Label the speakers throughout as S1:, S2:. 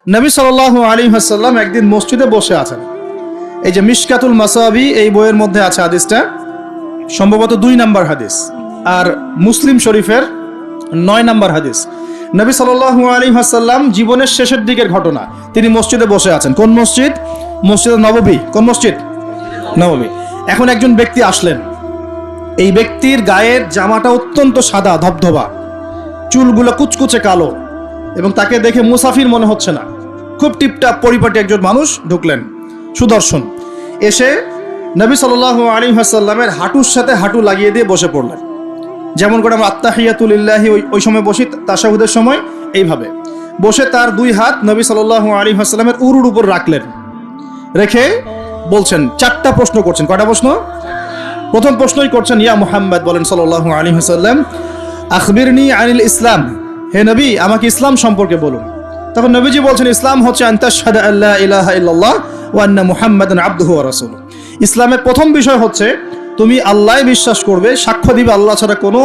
S1: নবী সাল্লাল্লাহু আলাইহি ওয়াসাল্লাম একদিন মসজিদে বসে আছেন। এই যে মিশকাতুল মাসাবি এই বইয়ের মধ্যে আছে হাদিসটা, সম্ভবত 2 নম্বর হাদিস, আর মুসলিম শরীফের 9 নম্বর হাদিস। নবী সাল্লাল্লাহু আলাইহি ওয়াসাল্লাম জীবনের শেষের দিকের ঘটনা, তিনি মসজিদে বসে আছেন। কোন মসজিদ? মসজিদ নববী। কোন মসজিদ? নববী। এখন একজন ব্যক্তি আসলেন। এই ব্যক্তির গায়ের জামাটা অত্যন্ত সাদা ধবধবা, চুলগুলো কুচকুচে কালো, এবং তাকে দেখে মুসাফির মনে হচ্ছে না, খুব টিপটাপ পরিপাটি একজন মানুষ ঢুকলেন, সুদর্শন। এসে নবী সাল্লাল্লাহু আলাইহি ওয়াসাল্লামের হাঁটুর সাথে হাঁটু লাগিয়ে দিয়ে বসে পড়লেন। যেমন করে আমরা আত্তাহিয়াতু লিল্লাহি ওই সময় বসি তাশাহুদের সময়, এইভাবে বসে তার 2 হাত নবী সাল্লাল্লাহু আলাইহি ওয়াসাল্লামের উরুর উপর রাখলেন। রেখে বলছেন, 4টা প্রশ্ন করছেন। কয়টা প্রশ্ন? প্রথম প্রশ্নই করছেন, ইয়া মুহাম্মদ, বলেন সাল্লাল্লাহু আলাইহি ওয়াসাল্লাম, আখবিরনি আনিল ইসলাম, হে নবী আমাকে ইসলাম সম্পর্কে বলুন। তখন নবীজি বলছেন, ইসলাম হচ্ছে আন তাশহাদা আল্লা ইলাহা ইল্লাল্লাহ ওয়া আন্না মুহাম্মাদান আবদুহু ওয়া রাসূলুহু। ইসলামের প্রথম বিষয় হচ্ছে তুমি আল্লাহই বিশ্বাস করবে, সাক্ষ্য দিবে আল্লাহ ছাড়া কোনো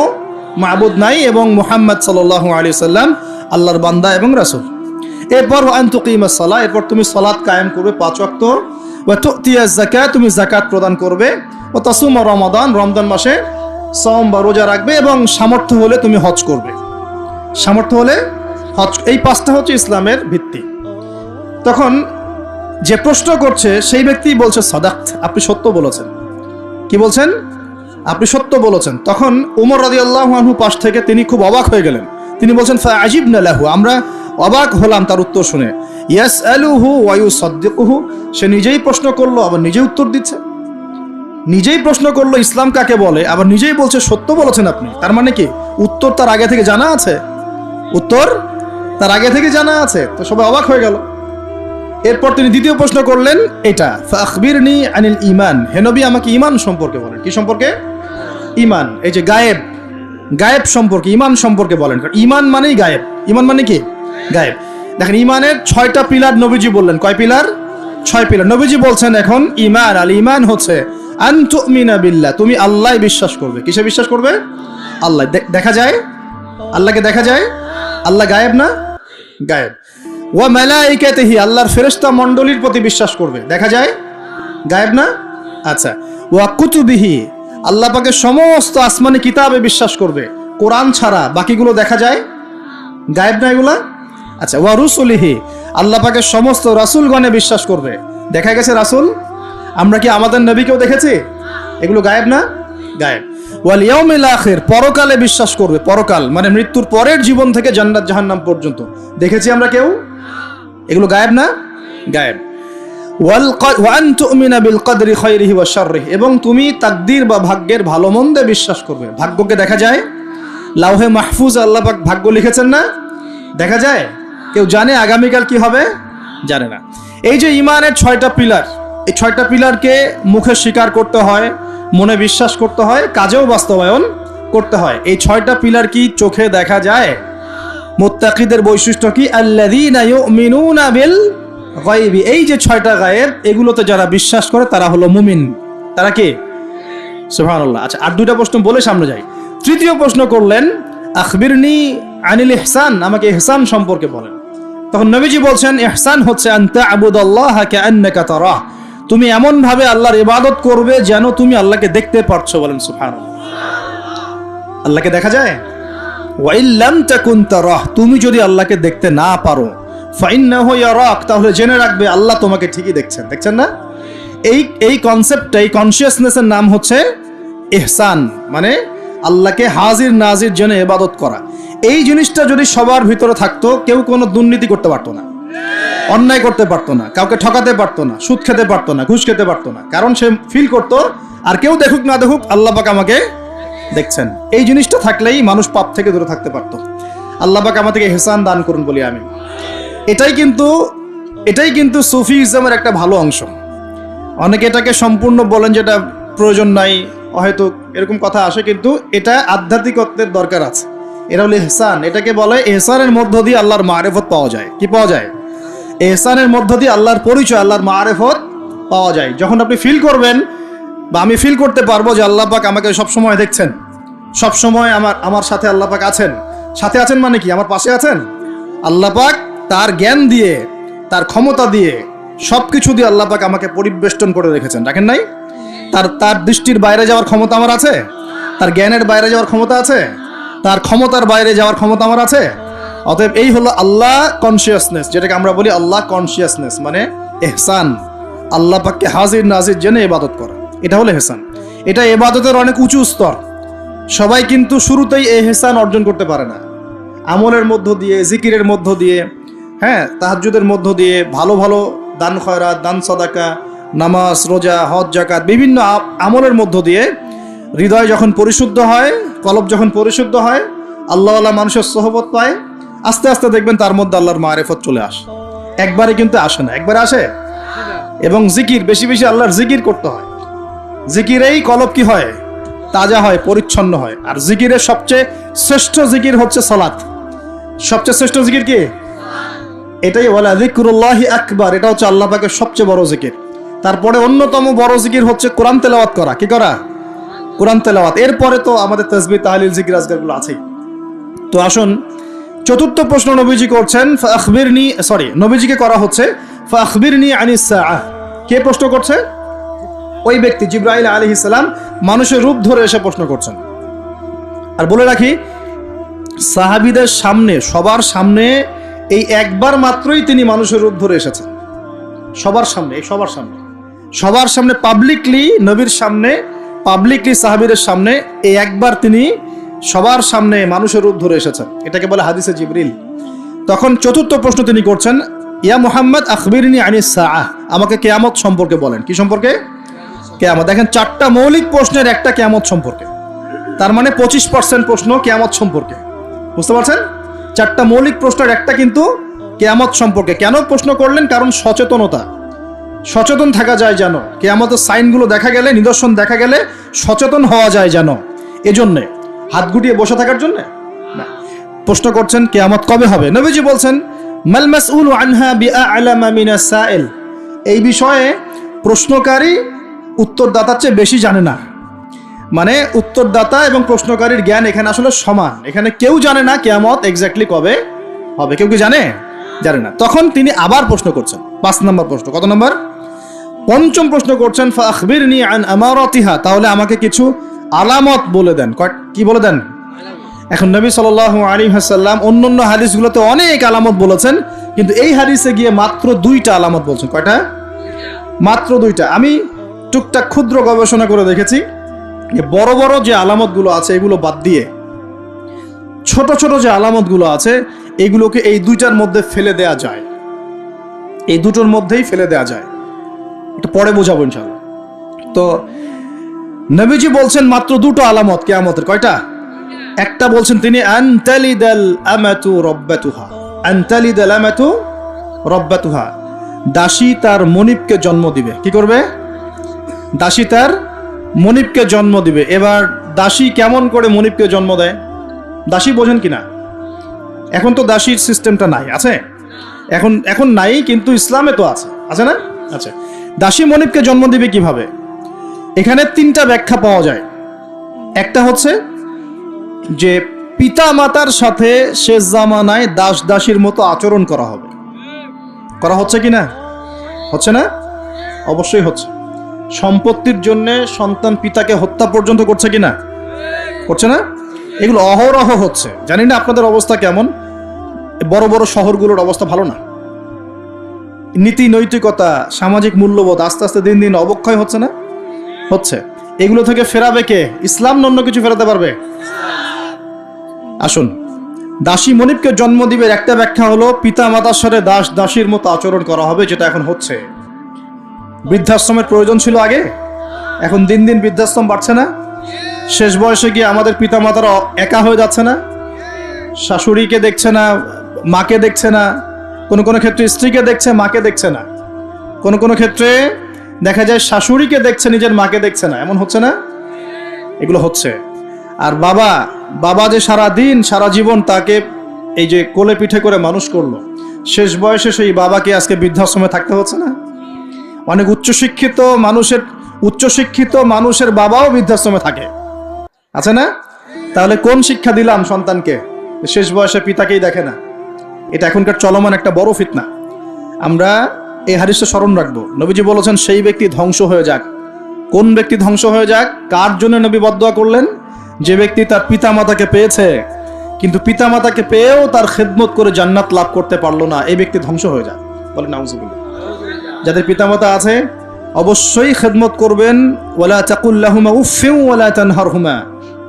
S1: মাবুদ নাই, এবং মুহাম্মদ সাল্লাল্লাহু আলাইহি ওয়াসাল্লাম আল্লাহর বান্দা এবং রাসূল। এরপর আন তুকিমাস সালাহ, এরপর তুমি সালাত কায়েম করবে 5 ওয়াক্ত, ওয়া তুতিয়াজ যাকাত, তুমি যাকাত প্রদান করবে, ও তাসুমা রমাদান, রমজান মাসে সওম বা রোজা রাখবে, এবং সামর্থ্য হলে তুমি হজ করবে। সামর্থ্য হলে হজ। এই 5টা হচ্ছে ইসলামের ভিত্তি। তখন যে প্রশ্ন করছে সেই ব্যক্তি বলছে, সাদাক্ত, আপনি সত্য বলেছেন। কি বলছেন? আপনি সত্য বলেছেন। তখন উমর রাদিয়াল্লাহু আনহু পাশ থেকে তিনি খুব অবাক হয়ে গেলেন। তিনি বলছেন, ফাআজিবনা লাহু, আমরা অবাক হলাম তার উত্তর শুনে। ইয়াসআলুহু ওয়া ইউসাদ্দিকুহু, সে নিজেই প্রশ্ন করলো আবার নিজেই উত্তর দিচ্ছে। নিজেই প্রশ্ন করলো ইসলাম কাকে বলে, আবার নিজেই বলছে সত্য বলেছেন আপনি। তার মানে কি উত্তর তার আগে থেকে জানা আছে? উত্তর তার আগে থেকে জানা আছে। তো সবাই অবাক হয়ে গেল। এরপর তিনি দ্বিতীয় প্রশ্ন করলেন, এটা ফাখবিরনি আনিল ঈমান, হে নবী আমাকে ঈমান সম্পর্কে বলেন। কি সম্পর্কে? ঈমান। এই যে গায়েব, গায়েব সম্পর্কে, ঈমান সম্পর্কে বলেন। কারণ ঈমান মানেই গায়েব। ঈমান মানে কি? গায়েব। দেখেন, ঈমানের 6টা পিলার নবীজি বললেন। কয় পিলার? 6 পিলার নবীজি বলছেন। এখন ঈমান, আল ঈমান হচ্ছে আন তুমিনা বিল্লাহ, তুমি আল্লাহ বিশ্বাস করবে। কিসে বিশ্বাস করবে? আল্লাহ। দেখা যায়? আল্লাহকে দেখা যায়? আল্লাহ গায়েব না? গায়েব। ওয়া মালাইকাতিহি, আল্লাহর ফেরেশতা মণ্ডলীর প্রতি বিশ্বাস করবে। দেখা যায়? গায়েব না? আচ্ছা। ওয়া কুতুবিহি, আল্লাহ পাকের সমস্ত আসমানি কিতাবে বিশ্বাস করবে। কোরআন ছাড়া বাকিগুলো দেখা যায়? গায়েব না এগুলা? আচ্ছা। ওয়া রুসুলিহি, আল্লাহ পাকের সমস্ত রাসূলগণে বিশ্বাস করবে। দেখা গেছে রাসূল? আমরা কি আমাদের নবীকেও দেখেছি? এগুলো গায়েব না? গায়েব। ওয়াল ইয়াউমিল আখির, পরকালে বিশ্বাস করবে। পরকাল মানে মৃত্যুর পরের জীবন থেকে জান্নাত জাহান্নাম পর্যন্ত দেখেছি আমরা কেউ? এগুলো গায়েব না? গায়েব। ওয়া আন তুমিনা বিল কদরি খায়রিহি ওয়া শাররিহি, এবং তুমি তাকদীর বা ভাগ্যের ভালো মন্দে বিশ্বাস করবে। ভাগ্যকে দেখা যায়? লাউহে মাহফুজ আল্লাহ পাক ভাগ্য লিখেছেন না? দেখা যায়? কেউ জানে আগামীকাল কি হবে? জানে না। এই যে ঈমানের 6টা পিলার, এই 6টা পিলারকে মুখে স্বীকার করতে হয়, মনে বিশ্বাস করতে হয়, কাজেও বাস্তবায়ন করতে হয়। এই 6টা পিলার কি চোখে দেখা যায়? মুত্তাকিদের বৈশিষ্ট্য কি? আল্লাযীনা ইউমিনুনা বিল গায়বি, এই যে 6টা গায়েব, এগুলোতে যারা বিশ্বাস করে তারা হলো মুমিন। তারা কি? সুবহানাল্লাহ। আচ্ছা, আর 2টা প্রশ্ন বলে সামনে যাই। তৃতীয় প্রশ্ন করলেন, আখবিরনি আনিল ইহসান, আমাকে ইহসান সম্পর্কে বলেন। তখন নবীজি বলছেন, ইহসান হচ্ছে আন তা'বুদাল্লাহা কাআন্নাকা তারাহ, তুমি এমন ভাবে আল্লাহর ইবাদত করবে যেন তুমি আল্লাহকে দেখতে পারছো। বলেন সুবহানাল্লাহ। আল্লাহকে দেখা যায়? ওয়া ইল্লাম তাকুন তারাহ, তুমি যদি আল্লাহকে দেখতে না পারো, ফাইন্নাহু ইয়ারাক, তাহলে জেনে রাখবে আল্লাহ তোমাকে ঠিকই দেখছেন। দেখছেন না? এই কনসেপ্টটা, এই কনসিয়াসনেসের নাম হচ্ছে ইহসান, মানে আল্লাহকে হাজির নাজির জেনে ইবাদত করা। এই জিনিসটা যদি সবার ভিতরে থাকতো, কেউ কোনো দুর্নীতি করতে পারতো না, অন্যায় করতে পারতো না, কাউকে ঠকাতে পারতো না, সুদ খেতে পারতো না, ঘুষ খেতে পারতো না। কারণ সে ফিল করতো আর কেউ দেখুক না দেখুক আল্লাহ পাক আমাকে দেখছেন। এই জিনিসটা থাকলেই মানুষ পাপ থেকে দূরে থাকতে পারতো। আল্লাহ পাক আমাদেরকে ইহসান দান করুন বলি আমি। এটাই কিন্তু সুফিজমের একটা ভালো অংশ। অনেকে এটাকে সম্পূর্ণ বলেন যেটা প্রয়োজন নাই, হয়তো এরকম কথা আসে, কিন্তু এটা আধ্যাত্মিকত্বের দরকার আছে। এটা হলো ইহসান। এটাকে বলে ইহসানের মধ্য দিয়ে আল্লাহর মারিফত পাওয়া যায়। কি পাওয়া যায়? ইহসানের মধ্য দিয়ে আল্লাহর পরিচয়, আল্লাহর মারিফত পাওয়া যায়। যখন আপনি ফিল করবেন, বা আমি ফিল করতে পারবো যে আল্লাহ পাক আমাকে সবসময় দেখছেন, সবসময় আমার সাথে আল্লাহ পাক আছেন। সাথে আছেন মানে কি? আমার পাশে আছেন। আল্লাহ পাক তার জ্ঞান দিয়ে তার ক্ষমতা দিয়ে সবকিছু দিয়ে আল্লাহ পাক আমাকে পরিবেষ্টন করে রেখেছেন, রাখেন নাই? তার দৃষ্টির বাইরে যাওয়ার ক্ষমতা আমার আছে? তার জ্ঞানের বাইরে যাওয়ার ক্ষমতা আছে? তার ক্ষমতার বাইরে যাওয়ার ক্ষমতা আমার আছে? অতএব এই হলো আল্লাহ কনসিয়াসনেস, যেটাকে আমরা বলি আল্লাহ কনসিয়াসনেস, মানে এহসান। আল্লাহ পাককে হাজির নাজির জেনে ইবাদত করা, এটা হলো এহসান। এটা ইবাদতের অনেক উঁচু স্তর। সবাই কিন্তু শুরুতেই এই এহসান অর্জন করতে পারে না। আমলের মধ্য দিয়ে, জিকিরের মধ্য দিয়ে, হ্যাঁ, তাহাজ্জুদের মধ্য দিয়ে, ভালো ভালো দান খয়রাত, দান সাদাকা, নামাজ, রোজা, হজ, যাকাত, বিভিন্ন আমলের মধ্য দিয়ে হৃদয় যখন পরিশুদ্ধ হয়, কলব যখন পরিশুদ্ধ হয়, আল্লাহওয়ালা মানুষের সোহবত পায়, আস্তে আস্তে দেখবেন তার মধ্যে আল্লাহর মারিফত চলে আসে। একবারে কিন্তু আসে না, একবারে আসে। এবং জিকির, বেশি বেশি আল্লাহর জিকির করতে হয়। জিকিরেই কলব কি হয়? তাজা হয়, পরিচ্ছন্ন হয়। আর জিকিরের সবচেয়ে শ্রেষ্ঠ জিকির হচ্ছে সালাত। সবচেয়ে শ্রেষ্ঠ জিকির কি? এটাই বলা যিকরুল্লাহি আকবার, এটা হচ্ছে আল্লাহ পাকের সবচেয়ে বড় জিকির। তারপরে অন্যতম বড় জিকির হচ্ছে কোরআন তেলাওয়াত করা। কি করা? কোরআন তেলাওয়াত। এরপরে তো আমাদের তাসবিহ, তাহলিল, জিকির, আজকারগুলো আছেই। তো আসুন, চতুর্থ প্রশ্ন নবীজি করছেন, নবীজিকে করা হচ্ছে ফাখবিরনি আনিস সাআহ। কে প্রশ্ন করছে? ওই ব্যক্তি জিবরাইল আলাইহিস সালাম মানুষের রূপ ধরে এসে প্রশ্ন করছেন। আর বলে রাখি, সাহাবীদের সামনে, সবার সামনে এই একবার মাত্রই তিনি মানুষের রূপ ধরে এসেছেন। সবার সামনে, সবার সামনে পাবলিকলি, নবীর সামনে পাবলিকলি, সাহাবীদের সামনে এই একবার তিনি সবার সামনে মানুষের রূপ ধরে এসেছেন। এটাকে বলে হাদিসে জিবরিল। তখন চতুর্থ প্রশ্ন তিনি করছেন, ইয়া মুহাম্মদ আখবিরনি আনিস সাআহ, আমাকে কিয়ামত সম্পর্কে বলেন। কি সম্পর্কে? কিয়ামত। দেখেন, 4টা মৌলিক প্রশ্নের একটা কিয়ামত সম্পর্কে। তার মানে 25% প্রশ্ন কিয়ামত সম্পর্কে। বুঝতে পারছেন? 4টা মৌলিক প্রশ্নের একটা কিন্তু কিয়ামত সম্পর্কে। কেন প্রশ্ন করলেন? কারণ সচেতনতা, সচেতন থাকা যায় যেন, কিয়ামতের সাইনগুলো দেখা গেলে, নিদর্শন দেখা গেলে সচেতন হওয়া যায় যেন, এজন্যে। হাত গুটিয়ে বসে থাকার জন্য না। প্রশ্ন করছেন কিয়ামত কবে হবে। নবীজি বলছেন, মাল মাসউলু আনহা বিআ'লামা মিনাস সাইল, এই বিষয়ে প্রশ্নকারী উত্তরদাতার চেয়ে বেশি জানে না। মানে উত্তরদাতা এবং প্রশ্নকারীর জ্ঞান এখানে আসলে সমান। এখানে কেউ জানে না কিয়ামত এক্স্যাক্টলি কবে হবে। কেউ কি জানে? জানে না। তখন তিনি আবার প্রশ্ন করছেন, 5 নম্বর প্রশ্ন। কত নম্বর? 5ম প্রশ্ন করছেন, ফাখবিরনি আন আমারাতিহা, তাহলে আমাকে কিছু আলামত বলে দেন। কি বলে দেন? এখন নবী সাল্লাল্লাহু আলাইহি ওয়াসাল্লাম অন্যান্য হাদিসগুলোতে অনেক আলামত বলেছেন, কিন্তু এই হাদিসে গিয়ে মাত্র 2টা আলামত বলছেন। কয়টা? মাত্র 2টা। আমি টুকটাক ক্ষুদ্র গবেষণা করে দেখেছি, বড় বড় যে আলামতগুলো আছে এগুলো বাদ দিয়ে ছোট ছোট যে আলামতগুলো আছে এগুলোকে এই 2টার মধ্যে ফেলে দেয়া যায়। এই 2টোর মধ্যেই ফেলে দেয়া যায়। একটু পরে বোঝাবো ইনশাআল্লাহ। তো নবীজি বলছেন মাত্র 2টো আলামত কিয়ামতের। কয়টা? একটা বলছেন তিনি, আনতালিদাল আমাতু রাব্বাতুহা, আনতালিদাল আমাতু রাব্বাতুহা, দাসী তার মনিবকে জন্ম দিবে। কি করবে? দাসী তার মনিবকে জন্ম দিবে। এবার দাসী কেমন করে মনিবকে জন্ম দেয়? দাসী বোঝেন কিনা? এখন তো দাসীর সিস্টেমটা নাই, আছে? এখন নাই, কিন্তু ইসলামে তো আছে, আছে না? আচ্ছা, দাসী মনিবকে জন্ম দিবে কিভাবে? এখানে 3টা ব্যাখ্যা পাওয়া যায়। একটা হচ্ছে যে পিতা মাতার সাথে শেষ জামানায় দাস দাসীর মতো আচরণ করা হবে। করা হচ্ছে কিনা? হচ্ছে না? অবশ্যই হচ্ছে। সম্পত্তির জন্য সন্তান পিতাকে হত্যা পর্যন্ত করছে কিনা? করছে না? এগুলো অহরহ হচ্ছে। জানি না আপনাদের অবস্থা কেমন। বড় বড় শহরগুলোর অবস্থা ভালো না। নীতি নৈতিকতা, সামাজিক মূল্যবোধ আস্তে আস্তে দিন দিন অবক্ষয় হচ্ছে না? হচ্ছে। এগুলো থেকে ফেরাবে কে? ইসলাম অন্য কিছু ফেরাতে পারবে? আসুন, দাসী মনিবকে জন্ম দিবে একটা ব্যাখ্যা হলো পিতা মাতার সাথে দাস দাসীর মতো আচরণ করা হবে, যেটা এখন হচ্ছে। বৃদ্ধাশ্রমের প্রয়োজন ছিল আগে, এখন দিন দিন বৃদ্ধাশ্রম বাড়ছে না? শেষ বয়সে গিয়ে আমাদের পিতা মাতারা একা হয়ে যাচ্ছে না? শাশুড়িকে দেখছে না, মাকে দেখছে না, কোনো কোনো ক্ষেত্রে স্ত্রীকে দেখছে, মাকে দেখছে না। কোনো কোনো ক্ষেত্রে দেখা যায় শাশুড়িকে দেখছে, নিজের মাকে দেখছে না। এমন হচ্ছে না? এগুলো হচ্ছে। আর বাবা যে সারা দিন সারা জীবন তাকে এই যে কোলে পিঠে করে মানুষ করলো, শেষ বয়সে সেই বাবাকে আজকে বৃদ্ধাশ্রমে থাকতে হচ্ছে না? অনেক উচ্চশিক্ষিত মানুষের বাবাও বৃদ্ধাশ্রমে থাকে, আছে না? তাহলে কোন শিক্ষা দিলাম সন্তানকে? শেষ বয়সে পিতাকেই দেখে না। এটা এখনকার চলমান একটা বড় ফিতনা। আমরা এই হাদিসটা স্মরণ রাখবো। নবীজি বলেছেন সেই ব্যক্তি ধ্বংস হয়ে যাক। কোন ব্যক্তি ধ্বংস হয়ে যাক? কার জন্য নবী বদদুয়া করলেন? যে ব্যক্তি তার পিতামাতাকে পেয়েছে কিন্তু পিতামাতাকে পেয়েও তার খেদমত করে জান্নাত লাভ করতে পারলো না, এই ব্যক্তি ধ্বংস হয়ে যাক। বলেন নাউজুবিল্লাহ। যাদের পিতামাতা আছে অবশ্যই খেদমত করবেন। ওয়ালা তাকুল লাহুমা উফফিন ওয়ালা তানহারহুমা,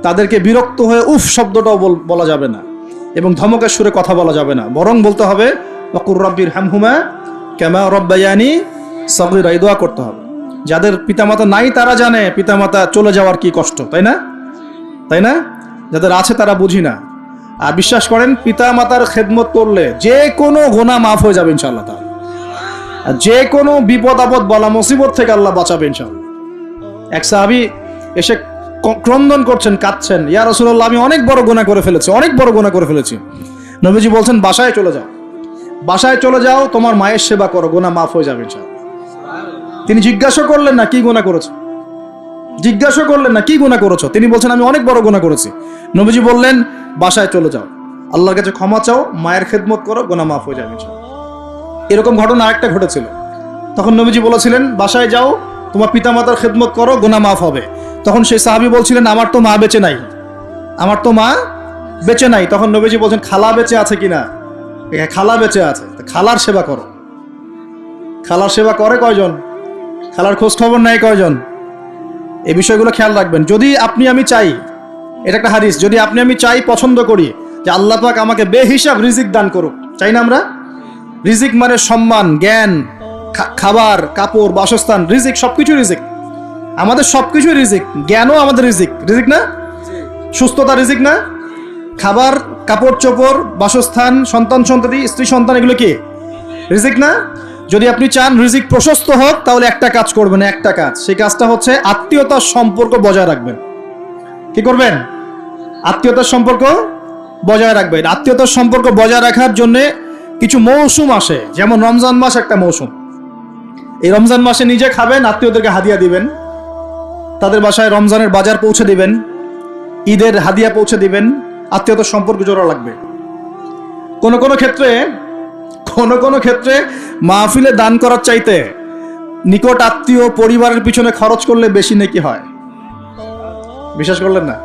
S1: তাদেরকে বিরক্ত হয়ে উফ শব্দটাও বলা যাবে না এবং ধমকের সুরে কথা বলা যাবে না, বরং বলতে হবে ওয়াকুর রাব্বিরহামহুমা কামা রাব্বায়ানি সগীরা, এই দোয়া করতে হবে। যাদের পিতামাতা নাই তারা জানে পিতামাতা চলে যাওয়ার কি কষ্ট, তাই না? তাই না? যাদের আছে তারা বুঝি না। আর বিশ্বাস করেন পিতামাতার খেদমত করলে যে কোনো গুনাহ মাফ হয়ে যাবে ইনশাআল্লাহ তাআলা। আর যে কোনো বিপদ আপদ বলা মুসিবত থেকে আল্লাহ বাঁচাবে ইনশাআল্লাহ। এক সাহাবী এসে ক্রন্দন করছেন, কাঁদছেন, ইয়া রাসূলুল্লাহ আমি অনেক বড় গুনাহ করে ফেলেছি, অনেক বড় গুনাহ করে ফেলেছি। নবীজি বলছেন বাসায় চলে যাও, বাসায় চলে যাও, তোমার মায়ের সেবা করো, গুনাহ মাফ হয়ে যাবে ইনশাআল্লাহ। তিনি জিজ্ঞাসা করলেন না কি গুনাহ করেছো, জিজ্ঞাসা করলেন না কি গুনাহ করেছো, তিনি বলছেন আমি অনেক বড় গুনাহ করেছি। নবীজি বললেন বাসায় চলে যাও, আল্লাহর কাছে ক্ষমা চাও, মায়ের খেদমত করো, গুনাহ মাফ হয়ে যাবে ইনশাআল্লাহ। এরকম ঘটনা আরেকটা ঘটেছিল। তখন নবীজি বলেছিলেন বাসায় যাও, তোমার পিতামাতার খেদমত করো, গুনাহ মাফ হবে। তখন সেই সাহাবী বলছিলেন আমার তো মা বেঁচে নাই, আমার তো মা বেঁচে নাই। তখন নবীজি বলছেন খালা বেঁচে আছে কিনা? খালা বেঁচে আছে, খালার সেবা করো। খালার সেবা করে কয়জন? খালার খোঁজ খবর নেয় কয়জন? এই বিষয়গুলো খেয়াল রাখবেন। যদি আপনি আমি চাই, এটা একটা হাদিস, যদি আপনি আমি চাই, পছন্দ করি যে আল্লাহ পাক আমাকে বেহিসাব রিজিক দান করুক, চাই না আমরা? রিজিক মানে সম্মান, জ্ঞান, খাবার, কাপড়, বাসস্থান, রিজিক, সবকিছু রিজিক। আমাদের সবকিছু রিজিক, জ্ঞানও আমাদের রিজিক, রিজিক না? সুস্থতা রিজিক না? খাবার, কাপড় চোপড়, বাসস্থান, সন্তান সন্ততি, স্ত্রী সন্তান, এগুলো কি রিজিক না? যদি আপনি চান রিজিক প্রশস্ত হোক তাহলে একটা কাজ করবেন, একটা কাজ, সেই কাজটা হচ্ছে আত্মীয়তার সম্পর্ক বজায় রাখবেন। কি করবেন? আত্মীয়তার সম্পর্ক বজায় রাখবেন। আত্মীয়তার সম্পর্ক বজায় রাখার জন্য কিছু মৌসুম আসে, যেমন রমজান মাস একটা মৌসুম। এই রমজান মাসে নিজে খাবেন, আত্মীয়দেরকে হাদিয়া দিবেন, তাদের বাসায় রমজানের বাজার পৌঁছে দিবেন, ঈদের হাদিয়া পৌঁছে দিবেন, আত্মীয়তার সম্পর্ক জোড়া লাগবে। কোন কোন ক্ষেত্রে মাহফিলে দান করার চাইতে নিকট আত্মীয় পরিবারের পিছনে খরচ করলে বেশি নেকি হয়। বিশ্বাস করলেন না?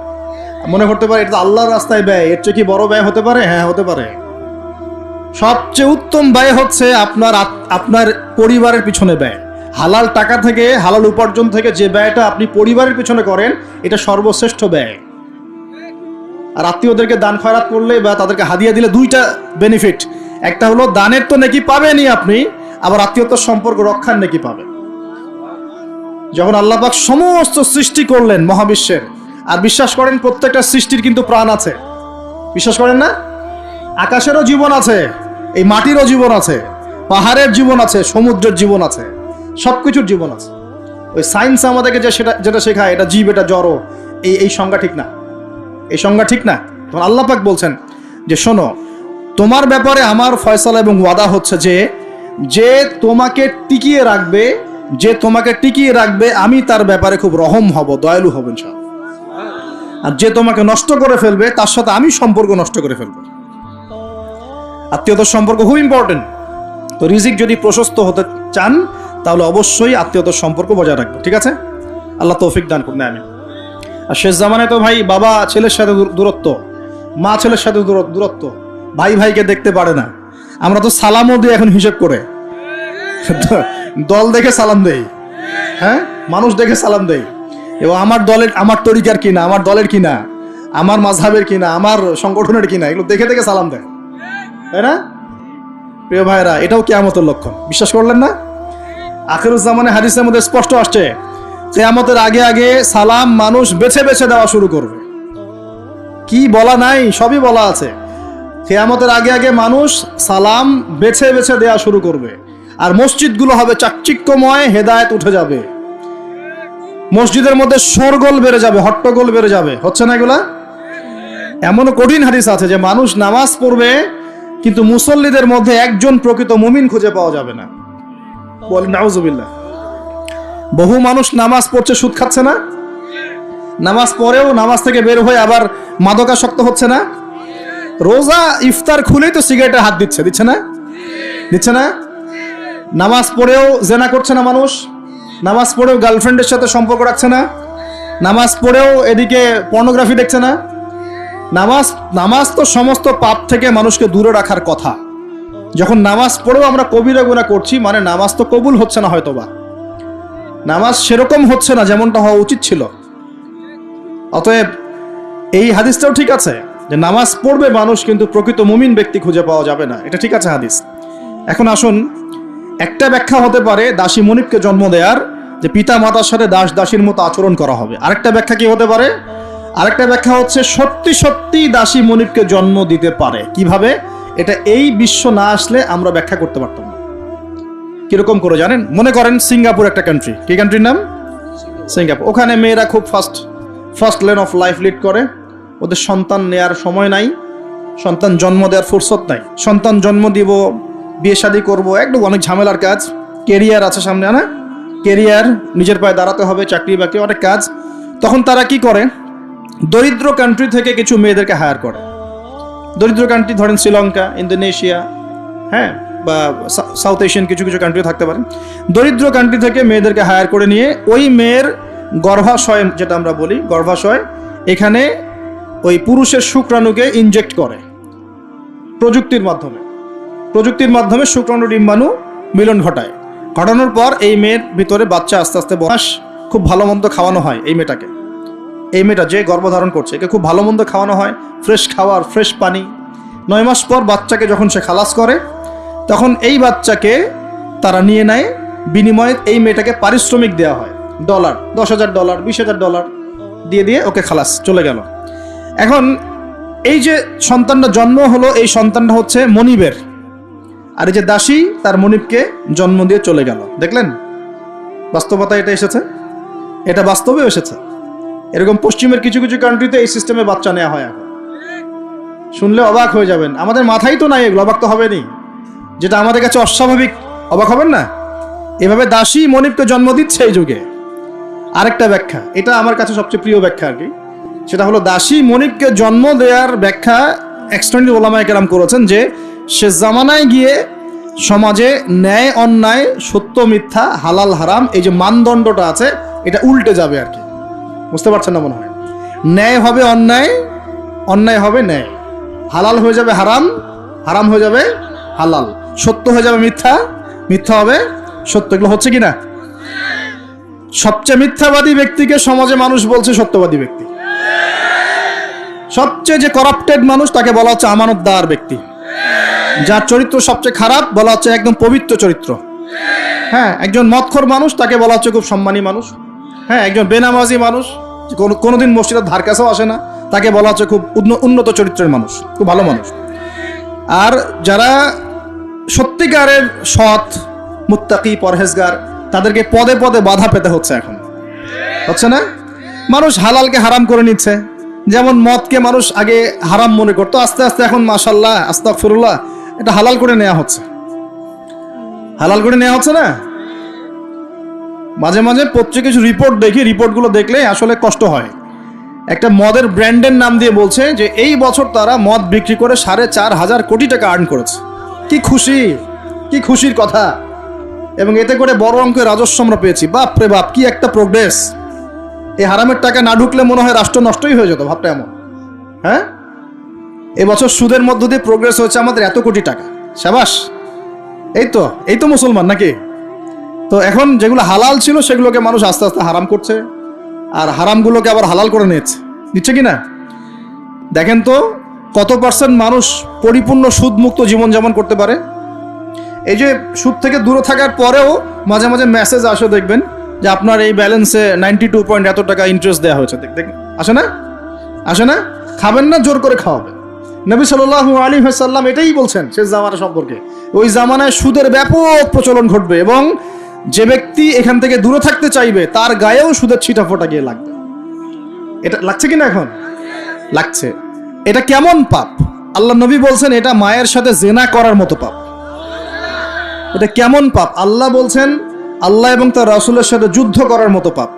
S1: মনে করতে পারে এটা তো আল্লাহর রাস্তায় ব্যয়, এর চেয়ে কি বড় ব্যয় হতে পারে? হ্যাঁ হতে পারে। সবচেয়ে উত্তম ব্যয় হচ্ছে আপনার পরিবারের পিছনে ব্যয়। হালাল টাকা থেকে, হালাল উপার্জন থেকে যে ব্যয়টা আপনি পরিবারের পিছনে করেন, এটা সর্বশ্রেষ্ঠ ব্যয়। আর আত্মীয়দেরকে দান খয়রাত করলে বা তাদেরকে হাদিয়া দিলে দুইটা বেনিফিট, একটা হলো দানের তো নেকি পাবেনই আপনি, আবার আত্মীয়তার সম্পর্ক রক্ষার নেকি পাবেন। যখন আল্লাহ পাক সমস্ত সৃষ্টি করলেন মহাবিশ্বের, আর বিশ্বাস করেন প্রত্যেকটা সৃষ্টির কিন্তু প্রাণ আছে, বিশ্বাস করেন না? আকাশেরও জীবন আছে, এই মাটিরও জীবন আছে, পাহাড়ের জীবন আছে, সমুদ্রের জীবন আছে, সবকিছুর জীবন আছে। ওই সায়েন্স আমাদেরকে যেটা শেখায় এটা জীব, এটা জড়, এই সংজ্ঞা ঠিক না, এই সংজ্ঞা ঠিক না। তখন আল্লাহ পাক বলছেন যে শোনো, তোমার ব্যাপারে আমার ফয়সালা এবং ওয়াদা হচ্ছে যে তোমাকে টিকিয়ে রাখবে, যে তোমাকে টিকিয়ে রাখবে আমি তার ব্যাপারে খুব রহম হব, দয়ালু হব ইনশাআল্লাহ। আর যে তোমাকে নষ্ট করে ফেলবে তার সাথে আমি সম্পর্ক নষ্ট করে ফেলবো। আত্মীয়তার সম্পর্ক খুব ইম্পর্টেন্ট। তো রিজিক যদি প্রশস্ত হতে চান তাহলে অবশ্যই আত্মীয়তার সম্পর্ক বজায় রাখবে, ঠিক আছে? আল্লাহ তৌফিক দান করুন, আমিন। আর শেষ জামানায় তো ভাই বাবা ছেলের সাথে দূরত্ব, মা ছেলের সাথে দূরত্ব, ভাই ভাইকে দেখতে পারে না। আমরা তো সালামও দিই এখন হিসেব করে, দল দেখে সালাম দেই, হ্যাঁ, মানুষ দেখে সালাম দেই, এবং আমার তরিকার কিনা, আমার দলের কিনা, আমার মাযহাবের কিনা, আমার সংগঠনের কিনা, এগুলো দেখে দেখে সালাম দেয়, তাই না? প্রিয় ভাইরা, এটাও কিয়ামতের লক্ষণ। বিশ্বাস করলেন না? আখিরুজ্জামানে হাদিসের মধ্যে স্পষ্ট আসছে কিয়ামতের আগে আগে সালাম মানুষ বেছে বেছে দেওয়া শুরু করবে। কি বলা নাই, সবই বলা আছে। কিয়ামতের আগে আগে মানুষ সালাম বেছে বেছে দেওয়া শুরু করবে, আর মসজিদগুলো হবে চাকচিক্যময়, হেদায়েত উঠে যাবে, মসজিদের মধ্যে শোরগোল বেড়ে যাবে, হট্টগোল বেড়ে যাবে। হচ্ছে না এগুলা? এমনও কঠিন হাদিস আছে যে মানুষ নামাজ পড়বে কিন্তু মুসল্লিদের মধ্যে একজন প্রকৃত মুমিন খুঁজে পাওয়া যাবে না। বলেন নাউজুবিল্লাহ। বহু মানুষ নামাজ পড়ছে, সুদ খাচ্ছে না? নামাজ পড়েও নামাজ থেকে বের হয়ে আবার মাদকাসক্ত হচ্ছে না? রোজা ইফতার খুলেই তো সিগারেটে হাত দিচ্ছে না? দিচ্ছে না? নামাজ পড়েও জেনা করছে না মানুষ, নামাজ পড়েও গার্লফ্রেন্ডের সাথে সম্পর্ক রাখছে না, নামাজ পড়েও এদিকে পর্নোগ্রাফি দেখছে না। নামাজ তো সমস্ত পাপ থেকে মানুষকে দূরে রাখার কথা। যখন নামাজ পড়েও আমরা কবিরা গুনাহ করছি, মানে নামাজ তো কবুল হচ্ছে না, হয়তোবা নামাজ সেরকম হচ্ছে না যেমনটা হওয়া উচিত ছিল। অতএব এই হাদিসটাও ঠিক আছে যে নামাজ পড়বে মানুষ, কিন্তু প্রকৃত মুমিন ব্যক্তি খুঁজে পাওয়া যাবে না, এটা ঠিক আছে হাদিস। এখন আসুন, একটা ব্যাখ্যা হতে পারে দাসী মনিবকে জন্ম দেওয়ার, যে পিতা মাতার সাথে দাস দাসীর মতো আচরণ করা হবে। আরেকটা ব্যাখ্যা কি হতে পারে? আরেকটা ব্যাখ্যা হচ্ছে সত্যি সত্যি দাসী মনিবকে জন্ম দিতে পারে। কিভাবে? এটা এই বিশ্ব না আসলে আমরা ব্যাখ্যা করতে পারতাম না। কিরকম করে জানেন? মনে করেন সিঙ্গাপুর একটা কান্ট্রি, কি কান্ট্রির নাম? সিঙ্গাপুর। ওখানে মেয়েরা খুব first lane of life lead করে। ওদের সন্তান নেয়ার সময় নাই, সন্তান জন্ম দেওয়ার ফুরসত নাই। সন্তান জন্ম দিব, বিয়ে শাদী করবো, একদম অনেক ঝামেলার কাজ। কেরিয়ার আছে সামনে, না কেরিয়ার, নিজের পায়ে দাঁড়াতে হবে, চাকরি বাকরি, অনেক কাজ। তখন তারা কি করে? দরিদ্র কান্ট্রি থেকে কিছু মেয়েদেরকে হায়ার করে। দরিদ্র কান্ট্রি ধরেন শ্রীলঙ্কা, ইন্দোনেশিয়া, হ্যাঁ, বা সাউথ এশিয়ান কিছু কিছু কান্ট্রি থাকতে পারে। দরিদ্র কান্ট্রি থেকে মেয়েদেরকে হায়ার করে নিয়ে ওই মেয়ের গর্ভাশয়, যেটা আমরা বলি গর্ভাশয়, এখানে ওই পুরুষের শুক্রাণুকে ইনজেক্ট করে প্রযুক্তির মাধ্যমে শুক্রাণু ডিম্বাণু মিলন ঘটায়। ঘটানোর পর এই মেয়ের ভিতরে বাচ্চা আস্তে আস্তে বয়স, খুব ভালো মন্দ খাওয়ানো হয় এই মেয়েটা যে গর্ভধারণ করছে, একে খুব ভালো মন্দ খাওয়ানো হয়, ফ্রেশ খাবার, ফ্রেশ পানি। 9 মাস পর বাচ্চাকে যখন সে খালাস করে, তখন এই বাচ্চাকে তারা নিয়ে নেয়, বিনিময়ে এই মেয়েটাকে পারিশ্রমিক দেওয়া হয়, $, $10,000, $20,000 দিয়ে ওকে খালাস, চলে গেল। এখন এই যে সন্তানটা জন্ম হলো, এই সন্তানটা হচ্ছে মনিবের, আর এই যে দাসী তার মনিবকে জন্ম দিয়ে চলে গেল। দেখলেন বাস্তবতা এটা এসেছে, এটা বাস্তবে এসেছে। এরকম পশ্চিমের কিছু কিছু কান্ট্রিতে এই সিস্টেমে বাচ্চা নেওয়া হয়। এখন শুনলে অবাক হয়ে যাবেন, আমাদের মাথায় তো নাই এগুলো, অবাক তো হবেনি। যেটা আমাদের কাছে অস্বাভাবিক, অবাক হবেন না? এভাবে দাসী মনিবকে জন্ম দিচ্ছে এই যুগে। আরেকটা ব্যাখ্যা, এটা আমার কাছে সবচেয়ে প্রিয় ব্যাখ্যা আর কি, সেটা হলো দাসী মনিবকে জন্ম দেওয়ার ব্যাখ্যা এক্সটেন্ডেড ওলামায়ে কেরাম করেছেন যে সে জামানায় গিয়ে সমাজে ন্যায় অন্যায়, সত্য মিথ্যা, হালাল হারাম, এই যে মানদণ্ডটা আছে, এটা উল্টে যাবে আর কি। বুঝতে পারছেন না মনে হয়? ন্যায় হবে অন্যায়, অন্যায় হবে ন্যায়, হালাল হয়ে যাবে হারাম, হারাম হয়ে যাবে হালাল, সত্য হয়ে যাবে মিথ্যা, মিথ্যা হবে সত্য। এগুলো হচ্ছে কি না? সবচেয়ে মিথ্যাবাদী ব্যক্তিকে সমাজে মানুষ বলছে সত্যবাদী ব্যক্তি। সবচেয়ে যে করাপ্টেড মানুষ, তাকে বলা হচ্ছে আমানতদার ব্যক্তি। যার চরিত্র সবচেয়ে খারাপ, বলা হচ্ছে একদম পবিত্র চরিত্র। হ্যাঁ, একজন মদখোর মানুষ, তাকে বলা হচ্ছে খুব সম্মানী মানুষ। হ্যাঁ, একজন বেনামাজি মানুষ, কোনোদিন মসজিদের ধার কাছেও আসে না, তাকে বলা হচ্ছে খুব উন্নত চরিত্রের মানুষ, খুব ভালো মানুষ। আর যারা সত্যিকারের সৎ, মুত্তাকি, পরহেজগার, তাদেরকে পদে পদে বাধা পেতে হচ্ছে। এখন হচ্ছে না? মানুষ হালালকে হারাম করে নিচ্ছে। যেমন মদকে মানুষ আগে হারাম মনে করতো, আস্তে আস্তে এখন মাশাআল্লাহ, আস্তাগফিরুল্লাহ, এটা হালাল করে নেওয়া হচ্ছে। হালাল করে নেওয়া হচ্ছে না? মাঝে মাঝে পত্রিকা কিছু রিপোর্ট দেখি, রিপোর্টগুলো দেখলে আসলে কষ্ট হয়। একটা মদের ব্র্যান্ডের নাম দিয়ে বলছে যে এই বছর তারা মদ বিক্রি করে 4,500 কোটি টাকা আর্ন করেছে। কি খুশি, কি খুশির কথা! এবং এতে করে বড় অঙ্কের রাজস্ব আমরা পেয়েছি। বাপ রে বাপ, কি একটা প্রোগ্রেস! এই হারামের টাকা না ঢুকলে মনে হয় রাষ্ট্র নষ্টই হয়ে যেত, ভাবটা এমন। হ্যাঁ, এবছর সুদের মধ্য দিয়ে প্রোগ্রেস হয়েছে আমাদের এত কোটি টাকা, শাবাশ! এই তো মুসলমান নাকি? তো এখন যেগুলো হালাল ছিল সেগুলোকে মানুষ আস্তে আস্তে হারাম করছে, আর হারামগুলোকে আবার হালাল করে নিচ্ছে কিনা দেখেন তো। কত % মানুষ পরিপূর্ণ সুদমুক্ত জীবনযাপন করতে পারে? এই যে সুদ থেকে দূরে থাকার পরেও মাঝে মাঝে মেসেজ আসে, দেখবেন যে আপনার এই ব্যালেন্সে 92 পয়েন্ট এত টাকা ইন্টারেস্ট দেওয়া হয়েছে। দেখেন, আসে না? খাবেন না, জোর করে খাওয়াবে। নবী সাল্লাল্লাহু আলাইহি ওয়াসাল্লাম এটাই বলছেন শেষ জামানা সম্পর্কে। ওই জামানায় সুদের ব্যাপক প্রচলন ঘটবে, এবং যে ব্যক্তি এখান থেকে দূরে থাকতে চাইবে তার গায়েও সুদের ছিটাফোঁটা গিয়ে লাগবে। এটা লাগছে কিনা? এখন লাগছে। এটা কেমন পাপ? আল্লাহ নবী বলছেন এটা মায়ের সাথে জেনা করার মতো পাপ। এটা কেমন পাপ? আল্লাহ বলছেন আল্লাহ এবং তার রাসূলের সাথে যুদ্ধ করার মতো পাপ।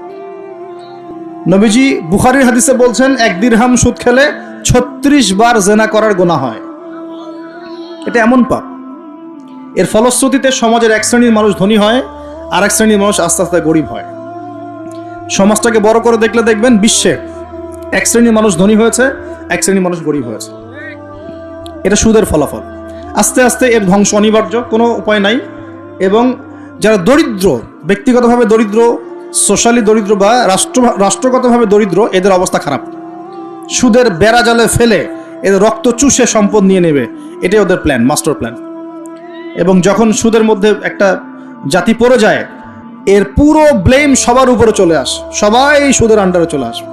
S1: নবীজি বুখারীর হাদিসে বলছেন 1 দিরহাম সুদ খেলে 36 বার জেনা করার গুনাহ হয়। এটা এমন পাপ। এর ফলশ্রুতিতে সমাজের এক শ্রেণীর মানুষ ধনী হয়, আর এক শ্রেণীর মানুষ আস্তে আস্তে গরিব হয়। সমাজটাকে বড় করে দেখলে দেখবেন বিশ্বে এক শ্রেণীর মানুষ ধনী হয়েছে, এক শ্রেণীর মানুষ গরিব হয়েছে। এটা সুদের ফলাফল। আস্তে আস্তে এর ধ্বংস অনিবার্য, কোনো উপায় নাই। এবং যারা দরিদ্র, ব্যক্তিগতভাবে দরিদ্র, সোশ্যালি দরিদ্র বা রাষ্ট্রগতভাবে দরিদ্র, এদের অবস্থা খারাপ। সুদের বেড়া জালে ফেলে এদের রক্ত চুষে সম্পদ নিয়ে নেবে, এটাই ওদের প্ল্যান, মাস্টার প্ল্যান। এবং যখন সুদের মধ্যে একটা জাতি পড়ে যায়, এর পুরো ব্লেম সবার উপরে চলে আসে, সবাই সুদের আন্ডারে চলে আসে।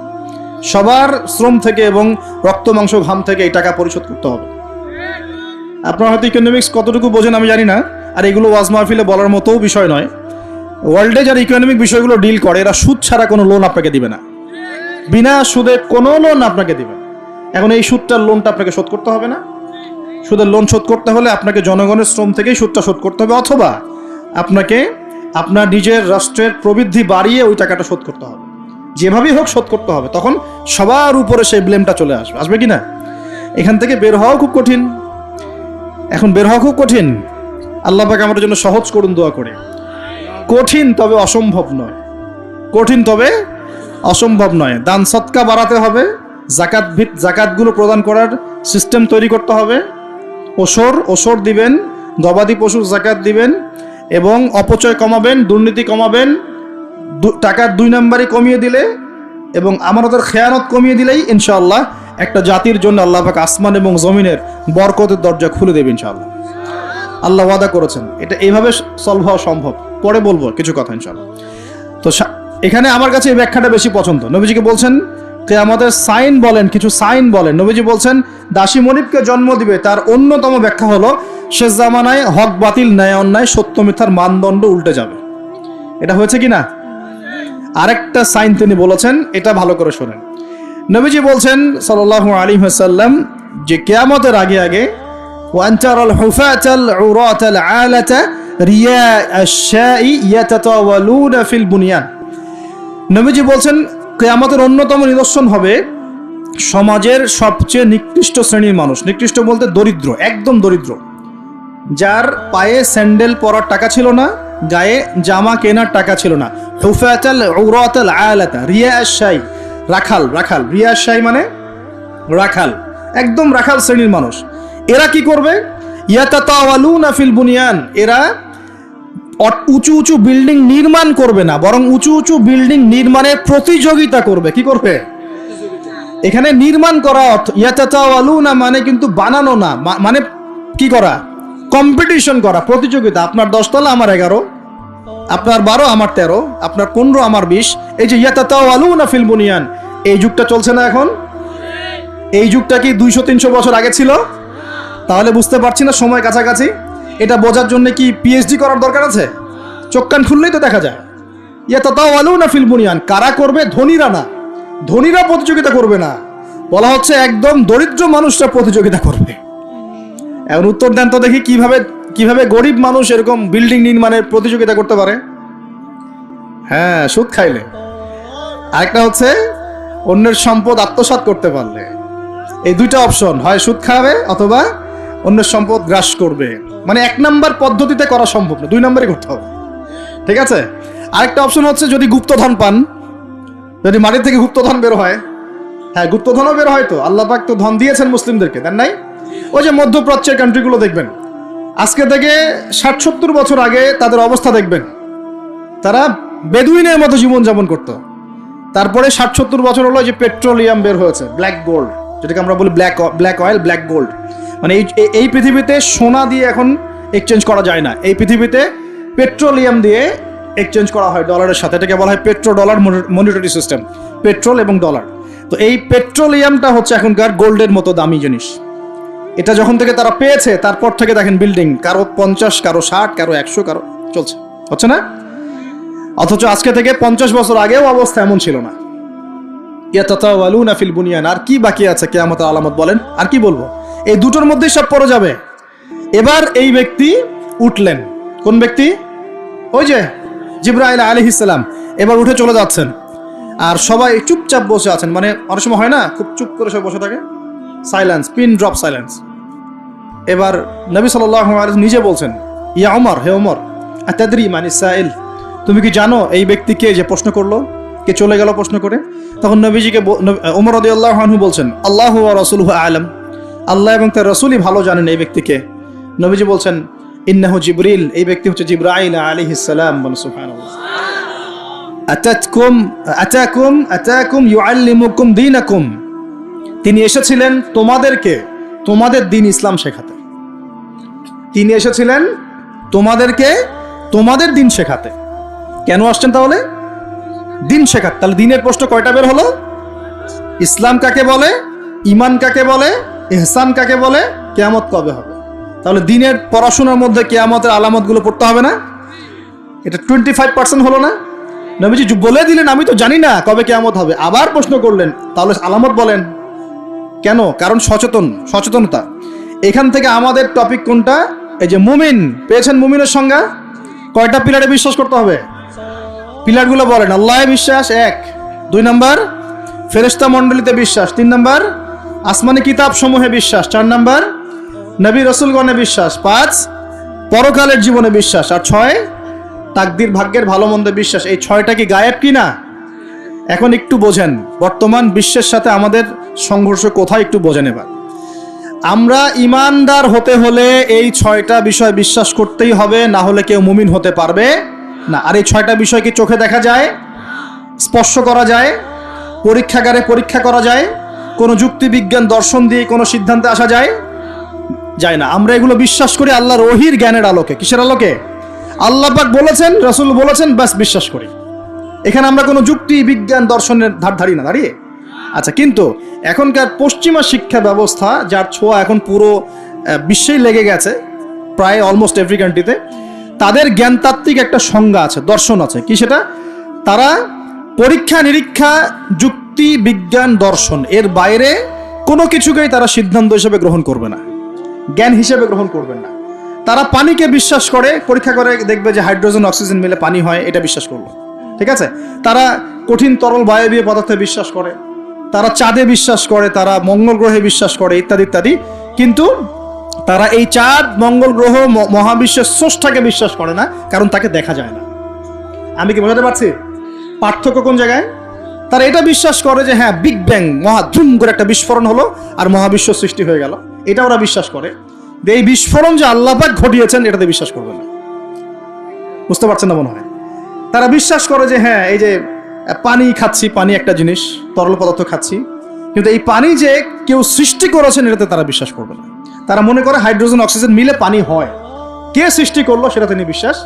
S1: সবার শ্রম থেকে এবং রক্ত মাংস ঘাম থেকে এই টাকা পরিশোধ করতে হবে। আপনারা হয়তো ইকোনমিক্স কতটুকু বোঝেন আমি জানি না, আর এগুলো ওয়াজ মাহফিলে বলার মতোও বিষয় নয়। ওয়ার্ল্ডে যারা ইকোনমিক বিষয়গুলো ডিল করে, এরা সুদ ছাড়া কোনো লোন আপনাকে দিবে না, বিনা সুদে কোনো লোন আপনাকে দিবে না। এখন এই সুদটার লোনটা আপনাকে শোধ করতে হবে না? সুদের লোন শোধ করতে হলে আপনাকে জনগণের শ্রম থেকেই সুদটা শোধ করতে হবে, অথবা আপনাকে আপনার নিজের রাষ্ট্রের প্রবৃদ্ধি বাড়িয়ে ওই টাকাটা শোধ করতে হবে। যেভাবেই হোক শোধ করতে হবে। তখন সবার উপরে সেই ব্লেমটা চলে আসবে, আসবে কি না? এখান থেকে বের হওয়াও খুব কঠিন। এখন বের হওয়া খুব কঠিন। আল্লাহ পাক আমাদের জন্য সহজ করুন, দোয়া করে। কঠিন তবে অসম্ভব নয়, কঠিন তবে অসম্ভব নয়। দান সৎকা বাড়াতে হবে, জাকাতগুলো প্রদান করার সিস্টেম তৈরি করতে হবে। ওসর দিবেন, গবাদি পশুর জাকাত দিবেন, এবং অপচয় কমাবেন, দুর্নীতি কমাবেন। টাকার 2 নাম্বারই কমিয়ে দিলে এবং আমানতের খেয়ানত কমিয়ে দিলেই ইনশাআল্লাহ একটা জাতির জন্য আল্লাহ পাক আসমান এবং জমিনের বরকতের দরজা খুলে দেবে ইনশাআল্লাহ। আল্লাহ ওয়াদা করেছেন। এটা এইভাবে সলভ হওয়া সম্ভব। পরে বলবো কিছু কথা ইনশাআল্লাহ। তো এখানে আমার কাছে এই ব্যাখ্যাটা বেশি পছন্দ। নবীজিকে বলছেন কিয়ামতের সাইন বলেন, কিছু সাইন বলেন। নবীজি বলছেন দাসী মনিবকে জন্ম দিবে, তার অন্যতম ব্যাখ্যা হলো শেষ জামানায় হক বাতিল, ন্যায় অন্যায়, সত্য মিথ্যার মানদণ্ড উল্টে যাবে। এটা হয়েছে কি না? আরেকটা সাইন তিনি বলেছেন, এটা ভালো করে শোনেন। নবীজি বলছেন সাল্লাল্লাহু আলাইহি ওয়াসাল্লাম যে কিয়ামতের আগে আগে ওয়ান্তারাল হুফাতাল উরাতাল আলাতা রিয়া আশ-শাই ইয়াতাতাওয়ালুনা ফিল বুনিয়ান। নবীজি বলছেন কিয়ামতের অন্যতম নিদর্শন হবে সমাজের সবচেয়ে নিকৃষ্ট শ্রেণীর মানুষ। নিকৃষ্ট বলতে দরিদ্র, একদম দরিদ্র, যার পায়ে স্যান্ডেল পরার টাকা ছিল না, গায়ে জামা কেনার টাকা ছিল না। হুফাতাল উরাতাল আলাতা রিয়া আশ-শাই, রাখাল। রিয়া আশ-শাই মানে রাখাল, একদম রাখাল শ্রেণীর মানুষ। এরা কি করবে? ইয়াতাতাওয়ালুনা ফিল বুনিয়ান, এরা উঁচু উঁচু বিল্ডিং নির্মাণ করবে না, বরং উঁচু উঁচু বিল্ডিং নির্মাণের প্রতিযোগিতা করবে। কি করবে? এখানে নির্মাণ করা অর্থ, ইয়াতাতাওয়ালুনা মানে কিন্তু বানানো না, মানে কি করা? কম্পিটিশন করা, প্রতিযোগিতা। আপনার 10 তলা, আমার 11, আপনার 12, আমার 13, আপনার 15, আমার 20। এই যে ইয়াতাতাওয়ালুনা ফিল বুনিয়ান, এই যুগটা চলছে না এখন? এই যুগটা কি 200-300 বছর আগে ছিল? তাহলে বুঝতে পারছি না সময় কাছাকাছি। এটা বোঝার জন্য কি পিএইচডি করার দরকার আছে? চোখ কান খুললেই তো দেখা যায়। ইয়াতাতাওয়ালুনা ফিল বুনিয়ান, কারা করবে? ধনীরা না, ধনীরা প্রতিযোগিতা করবে না, বলা হচ্ছে একদম দরিদ্র মানুষরা প্রতিযোগিতা করবে। এখন উত্তর দেন তো দেখি, কিভাবে গরিব মানুষ এরকম বিল্ডিং নির্মাণের প্রতিযোগিতা করতে পারে? হ্যাঁ, সুদ খাইলে। আরেকটা হচ্ছে অন্যের সম্পদ আত্মসাৎ করতে পারলে। এই দুইটা অপশন, হয় সুদ খাবে অথবা অন্যের সম্পদ গ্রাস করবে। মানে 1 নাম্বার পদ্ধতিতে করা সম্ভব না, 2 নাম্বারই করতে হবে। ঠিক আছে? আরেকটা অপশন হচ্ছে যদি গুপ্তধন পান, যদি মাটি থেকে গুপ্তধন বের হয়। হ্যাঁ, গুপ্তধনও বের হয় তো, আল্লাহ পাক তো ধন দিয়েছেন মুসলিমদেরকে, দেন নাই? ওই যে মধ্যপ্রাচ্যের কান্ট্রিগুলো দেখবেন, আজকে থেকে 60-70 বছর আগে তাদের অবস্থা দেখবেন, তারা বেদুইনের মতো জীবনযাপন করত। তারপরে 60-70 বছর হলো যে পেট্রোলিয়াম বের হয়েছে, ব্ল্যাক গোল্ড, যেটাকে আমরা বলি ব্ল্যাক অয়েল, ব্ল্যাক গোল্ড। মানে এই পৃথিবীতে সোনা দিয়ে এখন এক্সচেঞ্জ করা যায় না, এই পৃথিবীতে পেট্রোলিয়াম দিয়ে এক্সচেঞ্জ করা হয় ডলারের সাথে। এটাকে বলা হয় petro dollar monetary system, petrol এবং ডলার। তো এই পেট্রোলিয়ামটা হচ্ছে এখনকার গোল্ডের মতো দামি জিনিস। এটা যখন থেকে তারা পেয়েছে, তারপর থেকে দেখেন বিল্ডিং, কারো 50, কারো 60, কারো 100, কারো চলছে, হচ্ছে না? অথচ আজকে থেকে 50 বছর আগেও অবস্থা এমন ছিল না। ইয়াতাতাওয়ালুনা ফিল বুনিয়ান। আর কি বাকি আছে কিয়ামতের আলামত বলেন? আর কি বলবো? এই দুটোর মধ্যেই সব পড়ে যাবে। এবার এই ব্যক্তি উঠলেন। কোন ব্যক্তি? ওই যে জিবরাইল আলাইহিস সালাম এবার উঠে চলে যাচ্ছেন, আর সবাই চুপচাপ বসে আছেন। মানে অনেক সময় হয় না, খুব চুপ করে সব বসে থাকে, সাইলেন্স, পিন ড্রপ সাইলেন্স। এবার নবী সাল্লাল্লাহু আলাইহি ওয়াসাল্লাম নিজে বলছেন ইয়া ওমর, হে ওমর, আতাদরি মান ইসাইল, তুমি কি জানো এই ব্যক্তিকে যে প্রশ্ন করলো, কে চলে গেল প্রশ্ন করে? তখন নবীজিকে ওমর রাদিয়াল্লাহু আনহু বলছেন, আল্লাহু ওয়া রাসূলুহু আ'লাম, আল্লাহ এবং তার রাসূলই ভালো জানেন এই ব্যক্তিকে। নবীজি বলছেন, ইন্নাহু জিবরিল, এই ব্যক্তি হচ্ছে জিবরাইল আলাইহিস সালাম। বলেন সুবহানাল্লাহ। আতাকুম ইউআল্লিমুকুম দীনাকুম, তিনি এসেছিলেন তোমাদেরকে তোমাদের দ্বীন ইসলাম শেখাতে। তিনি এসেছিলেন তোমাদেরকে তোমাদের দ্বীন শেখাতে। কেন আসছেন তাহলে? দ্বীন শেখাতে। তাহলে দ্বীনের প্রশ্ন কয়টা বের হলো? ইসলাম কাকে বলে, ঈমান কাকে বলে, ইহসান কাকে বলে, কিয়ামত কবে হবে। তাহলে দ্বীনের পড়াশোনার মধ্যে কিয়ামতের আলামতগুলো পড়তে হবে না? এটা 25% হলো না? নবীজি বলে দিলেন আমি তো জানি না কবে কিয়ামত হবে, আবার প্রশ্ন করলেন তাহলে আলামত বলেন। কেন? কারণ সচেতনতা। এখান থেকে আমাদের টপিক কোনটা? এই যে মুমিন পেয়েছেন, মুমিনের সংজ্ঞা কয়টা পিলারে বিশ্বাস করতে হবে? পিলারগুলো বলেন। আল্লাহে বিশ্বাস 1, 2 নাম্বার ফেরেশতা মণ্ডলীতে বিশ্বাস, 3 নাম্বার আসমানি কিতাব সমূহে বিশ্বাস, 4 নাম্বার নবী রাসূলগণে বিশ্বাস, 5 পরকালের জীবনে বিশ্বাস, আর 6 তাকদীর ভাগ্যের ভালো মন্দে বিশ্বাস। এই 6টা কি গায়েব কি না? এখন একটু বোঝেন বর্তমান বিশ্বের সাথে আমাদের সংঘর্ষ কোথায়, একটু বোঝেন এবার। আমরা ইমানদার হতে হলে এই 6টা বিষয় বিশ্বাস করতেই হবে, না হলে কেউ মুমিন হতে পারবে না। আর এই 6টা বিষয় কি চোখে দেখা যায়, স্পর্শ করা যায়, পরীক্ষাগারে পরীক্ষা করা যায়, কোনো যুক্তি বিজ্ঞান দর্শন দিয়ে কোনো সিদ্ধান্তে আসা যায়? যায় না। আমরা এগুলো বিশ্বাস করি আল্লাহর ওহীর জ্ঞানের আলোকে। কিসের আলোকে? আল্লাহ পাক বলেছেন, রাসূল বলেছেন, বাস বিশ্বাস করি। এখানে আমরা কোনো যুক্তি বিজ্ঞান দর্শনের ধার ধারি না দাঁড়িয়ে। আচ্ছা, কিন্তু এখনকার পশ্চিমা শিক্ষা ব্যবস্থা, যার ছোঁয়া এখন পুরো বিশ্বেই লেগে গেছে, প্রায় অলমোস্ট এভরি কান্ট্রিতে, তাদের জ্ঞানতাত্ত্বিক একটা সংজ্ঞা আছে, দর্শন আছে। কি সেটা? তারা পরীক্ষা নিরীক্ষা, যুক্তি বিজ্ঞান দর্শন এর বাইরে কোনো কিছুকেই তারা সিদ্ধান্ত হিসেবে গ্রহণ করবে না, জ্ঞান হিসেবে গ্রহণ করবেন না। তারা পানিকে বিশ্বাস করে, পরীক্ষা করে দেখবে যে হাইড্রোজেন অক্সিজেন মিলে পানি হয়, এটা বিশ্বাস করলো, ঠিক আছে। তারা কঠিন তরল বায়বীয় পদার্থে বিশ্বাস করে, তারা চাঁদে বিশ্বাস করে, তারা মঙ্গল গ্রহে বিশ্বাস করে, ইত্যাদি ইত্যাদি। কিন্তু তারা এই চাঁদ, মঙ্গল গ্রহ, মহাবিশ্বের স্রষ্টাকে বিশ্বাস করে না, কারণ তাকে দেখা যায় না। আমি কি বোঝাতে পারছি পার্থক্য কোন জায়গায়? তারা এটা বিশ্বাস করে যে হ্যাঁ, বিগ ব্যাং, মহাধুম করে একটা বিস্ফোরণ হলো আর মহাবিশ্ব সৃষ্টি হয়ে গেল, এটা ওরা বিশ্বাস করে। এই বিস্ফোরণ যে আল্লাহ পাক ঘটিয়েছেন এটাতে বিশ্বাস করবে না। বুঝতে পারছেন না মনে হয়? তারা বিশ্বাস করে যে হ্যাঁ, এই যে পানি খাচ্ছি, পানি একটা জিনিস, তরল পদার্থ খাচ্ছি, কিন্তু এই পানি যে কেউ সৃষ্টি করেছেন এটাতে তারা বিশ্বাস করবে না। তারা মনে করে হাইড্রোজেন অক্সিজেন মিলে পানি হয়, কে সৃষ্টি করলো সেটা তিনি বিশ্বাস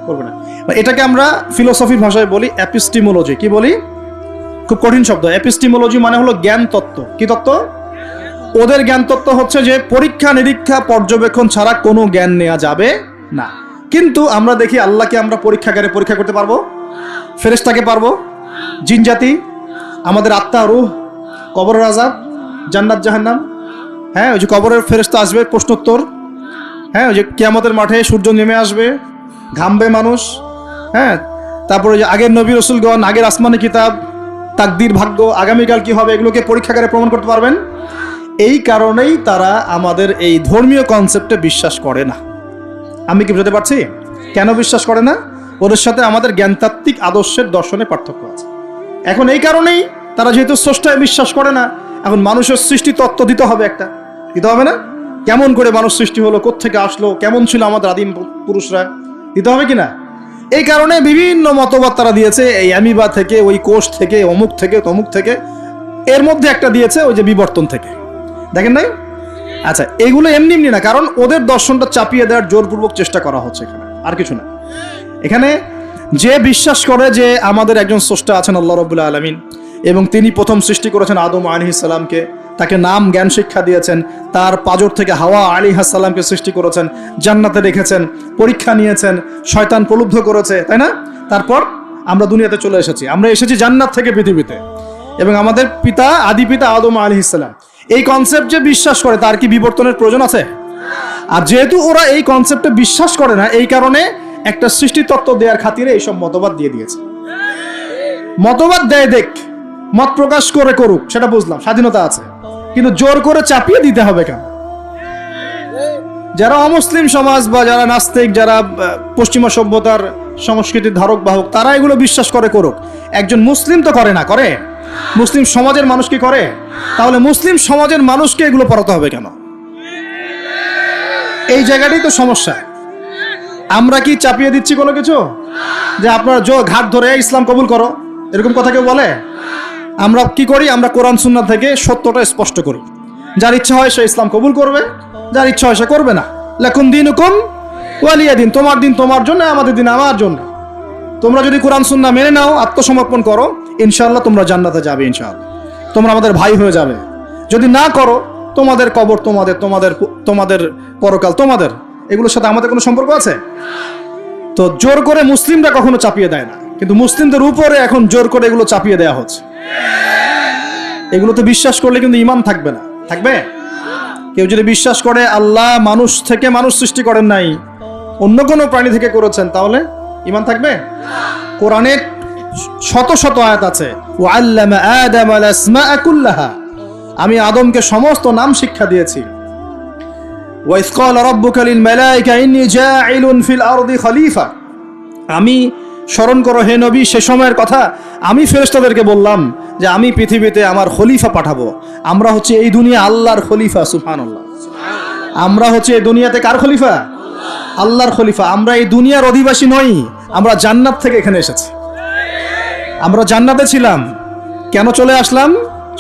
S1: করবে না। এটাকে আমরা ফিলোসফির ভাষায় বলি এপিস্টিমোলজি। কি বলি? খুব কঠিন শব্দ। এপিস্টিমোলজি মানে হলো জ্ঞান তত্ত্ব। কি তত্ত্ব? ওদের জ্ঞান তত্ত্ব হচ্ছে যে পরীক্ষা নিরীক্ষা পর্যবেক্ষণ ছাড়া কোনো জ্ঞান নেওয়া যাবে না। কিন্তু আমরা দেখি আল্লাহকে আমরা পরীক্ষাগারে পরীক্ষা করতে পারবো, ফেরেশতাকে পারবো, জিন জাতি, আমাদের আত্মা, রূহ, কবরের আযাব, জান্নাত জাহান্নাম, হ্যাঁ ওই যে কবরের ফেরেশতা আসবে, প্রশ্নোত্তর, হ্যাঁ ওই যে কিয়ামতের মাঠে সূর্য নেমে আসবে, ঘামবে মানুষ, হ্যাঁ তারপরে যে আগের নবী রাসূলগণ, আগের আসমানি কিতাব, তাকদীর ভাগ্য, আগামীকাল কি হবে, এগুলোকে পরীক্ষাগারে প্রমাণ করতে পারবেন। এই কারণেই তারা আমাদের এই ধর্মীয় কনসেপ্টে বিশ্বাস করে না। আমি কি বুঝতে পারছি কেন বিশ্বাস করে না? ওদের সাথে আমাদের জ্ঞানতাত্ত্বিক আদর্শের দর্শনে পার্থক্য আছে। এখন এই কারণেই তারা যেহেতু স্রষ্টায় বিশ্বাস করে না, এখন মানুষের সৃষ্টি তত্ত্ব দিতে হবে, একটা দিতে হবে না? কেমন করে মানুষ সৃষ্টি হলো, কোত্থেকে আসলো, কেমন ছিল আমাদের আদিম পুরুষরা, দিতে হবে কিনা? এই কারণে বিভিন্ন মতবাদ তারা দিয়েছে, এই অ্যামিবা থেকে, ওই কোষ থেকে, অমুক থেকে, তমুক থেকে, এর মধ্যে একটা দিয়েছে ওই যে বিবর্তন থেকে। দেখেন নাই? আচ্ছা, এগুলো এমনি এমনি না, কারণ ওদের দর্শনটা চাপিয়ে দেওয়ার জোরপূর্বক চেষ্টা করা হচ্ছে এখানে, আর কিছু না। এখানে যে বিশ্বাস করে যে আমাদের একজন স্রষ্টা আছেন আল্লাহ রাব্বুল আলামিন, এবং তিনি প্রথম সৃষ্টি করেছেন আদম আলাইহিস সালামকে, তাকে নাম জ্ঞান শিক্ষা দিয়েছেন, তার পাজর থেকে হাওয়া আলাইহিস সালামকে সৃষ্টি করেছেন, জান্নাতে রেখেছেন, পরীক্ষা নিয়েছেন, শয়তান প্রলুব্ধ করেছে, তাই না? তারপর আমরা দুনিয়াতে চলে এসেছি, আমরা এসেছি জান্নাত থেকে পৃথিবীতে, এবং আমাদের পিতা, আদি পিতা আদম আলাইহিস সালাম এই কনসেপ্ট যে বিশ্বাস করে, তার কি বিবর্তনের প্রয়োজন আছে? আর যেহেতু ওরা এই কনসেপ্টে বিশ্বাস করে না, এই কারণে একটা সৃষ্টি তত্ত্ব দেওয়ার খাতিরে এইসব মতবাদ দিয়ে দিয়েছে। মতবাদ দেয়, দেখ, মত প্রকাশ করে করুক, সেটা বুঝলাম, স্বাধীনতা আছে, কিন্তু জোর করে চাপিয়ে দিতে হবে কেন? যারা অমুসলিম সমাজ বা যারা নাস্তিক, যারা পশ্চিমা সভ্যতার সংস্কৃতির ধারক বাহক, তারা এগুলো বিশ্বাস করে করুক। একজন মুসলিম তো করে না, করে? মুসলিম সমাজের মানুষ কি করে? তাহলে মুসলিম সমাজের মানুষকে এগুলো পড়াতে হবে কেন? এই জায়গাটাই তো সমস্যা। আমরা কি চাপিয়ে দিচ্ছি কোনো কিছু, যে আপনার ঘাট ধরে ইসলাম কবুল করো, এরকম কথা কেউ বলে? আমরা কি করি? আমরা কোরআন সুন্নাহ থেকে সত্যটা স্পষ্ট করি। যার ইচ্ছা হয় সে ইসলাম কবুল করবে, যার ইচ্ছা হয় সে করবে না। লাকুম দীনুকুম ওয়ালিয়া দিন, তোমার দিন তোমার জন্য, আমাদের দিন আমার জন্য। তোমরা যদি কোরআন সুন্নাহ মেনে নাও, আত্মসমর্পণ করো, ইনশাআল্লাহ তোমরা জান্নাতে যাবে, ইনশাআল্লাহ তোমরা আমাদের ভাই হয়ে যাবে। যদি না করো, তোমাদের কবর তোমাদের, তোমাদের তোমাদের পরকাল তোমাদের, এগুলোর সাথে আমাদের কোনো সম্পর্ক আছে? তো জোর করে মুসলিমরা কখনো চাপিয়ে দেয় না, কিন্তু মুসলিমদের উপরে এখন জোর করে এগুলো চাপিয়ে দেওয়া হচ্ছে। এগুলো তো বিশ্বাস করলে কিন্তু ঈমান থাকবে না, থাকবে? কেউ যদি বিশ্বাস করে আল্লাহ মানুষ থেকে মানুষ সৃষ্টি করেন নাই, অন্য কোনো প্রাণী থেকে করেছেন, তাহলে ঈমান থাকবে? কোরআনে শত শত আয়াত আছে, ওয়াল্লামা আদামাল আসমাআ কুল্লাহা, আমি আদমকে সমস্ত নাম শিক্ষা দিয়েছি। ওয়াইজ ক্বালা রাব্বুকা লিল মালায়েকা ইন্নী জাঈলুন ফিল আরদি খলিফা, আমি স্মরণ করো হে নবী সে সময়ের কথা, আমি ফেরেশতাদেরকে বললাম যে আমি পৃথিবীতে আমার খলিফা পাঠাবো। আমরা হচ্ছে এই দুনিয়া আল্লাহর খলিফা, সুবহানাল্লাহ। আমরা হচ্ছে এই দুনিয়াতে কার খলিফা? আল্লাহর খলিফা। আমরা এই দুনিয়ার অধিবাসী নই, আমরা জান্নাত থেকে এখানে এসেছি। আমরা জান্নাতে ছিলাম, কেন চলে আসলাম?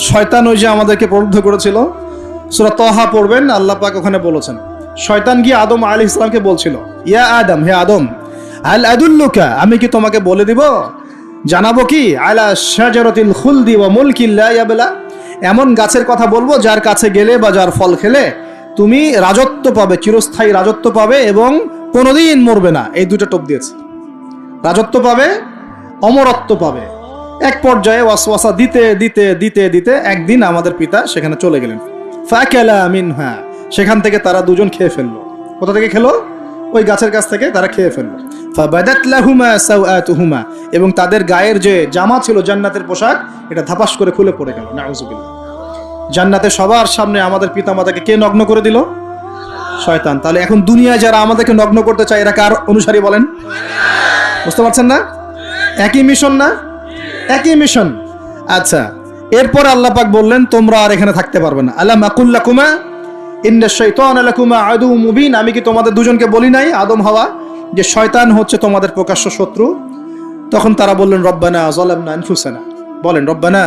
S1: শয়তান ওই যে আমাদেরকে প্রলুব্ধ করেছিল। সূরা তাহা পড়বেন, আল্লাহ পাক ওখানে বলেছেন, শয়তান গিয়ে আদম আলাইহিস সালামকে বলছিল, ইয়া আদম, হে আদম, আল আদুল্লুকা, আমি কি তোমাকে বলে দিব, জানাবো কি, আলা শাজারাতিল খুলদি ওয়া মুলকিন লা ইয়াবলা, এমন গাছের কথা বলবো যার কাছে গেলে বা যার ফল খেলে তুমি রাজত্ব পাবে, চিরস্থায়ী রাজত্ব পাবে এবং কোনোদিন মরবে না। এই দুটো টোপ দিয়েছে, রাজত্ব পাবে, অমরত্ব পাবে। এক পর্যায়ে ওয়াসওয়াসা দিতে দিতে দিতে দিতে একদিন আমাদের পিতা সেখানে চলে গেলেন। ফাকালা মিনহা, সেখান থেকে তারা দুজন খেয়ে ফেললো। কোথা থেকে খেলো? ওই গাছের কাছ থেকে তারা খেয়ে ফেললো। ফাবাদাত লাহুমা সাওআতুহুমা, এবং তাদের গায়ের যে জামা ছিল জান্নাতের পোশাক, এটা ধাপাস করে খুলে পড়ে গেল। নাউযুবিল্লাহ। জান্নাতে সবার সামনে আমাদের পিতামাতাকে কে নগ্ন করে দিল? শয়তান। তাহলে এখন দুনিয়ায় যারা আমাদেরকে নগ্ন করতে চায়, এরা কার অনুসারী বলেন? বুঝতে পারছেন না? একই মিশন না? একই মিশন। আচ্ছা, এরপর আল্লাহ পাক বললেন তোমরা আর এখানে থাকতে পারবে না। আলাম আকুল লাকুমা ইন্না শাইতানা লাকুমা আদুউম মুবিন, আমি কি তোমাদের দুজনকে বলি নাই, আদম হাওয়া, যে শয়তান হচ্ছে তোমাদের প্রকাশ্য শত্রু? তখন তারা বললেন রব্বানা যালামনা আনফুসানা, বলেন রব্বানা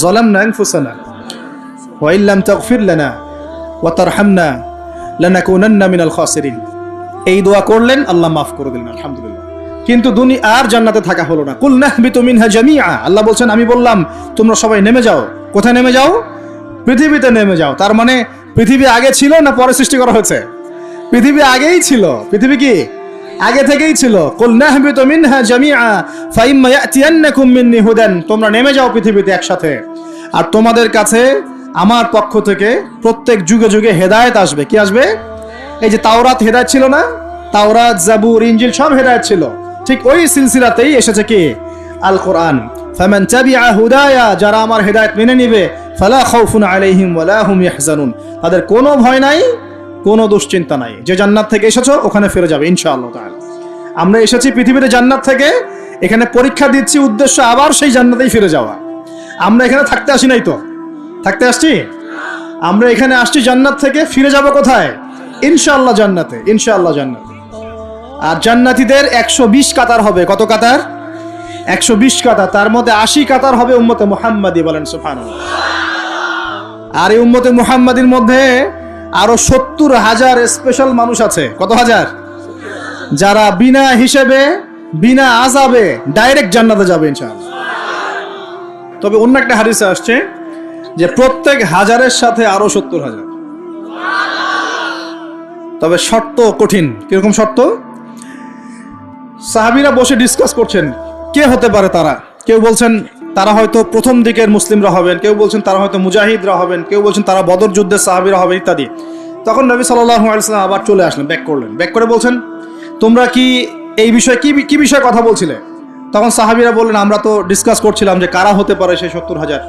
S1: যালামনা আনফুসানা ওয়া ইল্লাম তাগফির লানা ওয়া তারহামনা লানাকুনান্না মিনাল খাসিরিন। এই দোয়া করলেন, আল্লাহ মাফ করে দিলেন, আলহামদুলিল্লাহ। কিন্তু দুনিয়া আর জান্নাতে থাকা হলো না। কুল নাহবিতু মিনহা জামিআ, আল্লাহ বলছেন আমি বললাম তোমরা সবাই নেমে যাও। কোথায় নেমে যাও? পৃথিবীতে নেমে যাও। তার মানে পৃথিবী আগে ছিল না পরে সৃষ্টি করা হয়েছে? পৃথিবী আগেই ছিল। পৃথিবী কি আগে থেকেই ছিল? কুল নাহবিতু মিনহা জামিআ ফাইম্মা ইয়াতিয়ান্নাকুম মিন্নি হুদান, তোমরা নেমে যাও পৃথিবীতে একসাথে, আর তোমাদের কাছে আমার পক্ষ থেকে প্রত্যেক যুগে যুগে হেদায়েত আসবে। কি আসবে? এই যে তাওরাত হেদায়েত ছিল না? তাওরাত, জাবুর, ইনজিল সব হেদায়েত ছিল। ঠিক ওই সিলসিলাতেই এসেছে কি? আল কোরআন। ফামান তাবিআ হুদায়া, যারা আমার হেদায়েত মেনে নিবে, ফালা খাউফুন আলাইহিম ওয়ালা হুম ইয়াহজানুন, তাদের কোনো ভয় নাই, কোনো দুশ্চিন্তা নাই। যে জান্নাত থেকে এসেছো ওখানে ফিরে যাবে ইনশাআল্লাহ তাআলা। আমরা এসেছি পৃথিবীতে জান্নাত থেকে, এখানে পরীক্ষা দিচ্ছি, উদ্দেশ্য আবার সেই জান্নাতেই ফিরে যাওয়া। আমরা এখানে থাকতে আসি নাই তো, থাকতে আসছি। আমরা এখানে আসছি জান্নাত থেকে, ফিরে যাব কোথায়? ইনশাআল্লাহ জান্নাতে, ইনশাআল্লাহ জান্নাতে। আর জান্নাতীদের 120 কাতার হবে। কত কাতার? 120 কাতার। তার মধ্যে 80 কাতার হবে উম্মতে মুহাম্মাদি, বলেন সুবহানাল্লাহ। আর এই উম্মতে মুহাম্মাদির মধ্যে আরো 70,000 স্পেশাল মানুষ আছে। কত হাজার? যারা বিনা হিসেবে, বিনা আযাবে ডাইরেক্ট জান্নাতে যাবে ইনশাআল্লাহ। তবে অন্য একটা হাদিসে আসছে যে প্রত্যেক হাজারের সাথে আরো 70,000। তবে শর্ত কঠিন। কিরকম শর্ত? সাহাবীরা বসে ডিসকাস করছেন কে হতে পারে তারা। কেউ বলছেন তারা হয়তো প্রথম দিকের মুসলিমরা হবেন, কেউ বলছেন তারা হয়তো মুজাহিদরা হবেন, কেউ বলছেন তারা বদর যুদ্ধের সাহাবীরা হবেন ইত্যাদি। তখন নবী সাল্লাল্লাহু আলাইহি ওয়াসাল্লাম আবার চলে আসলেন, ব্যাক করলেন। ব্যাক করে বলছেন তোমরা কি এই বিষয়ে কি বিষয়ে কথা বলছিলে? তখন সাহাবীরা বললেন আমরা তো ডিসকাস করছিলাম যে কারা হতে পারে সেই 70,000।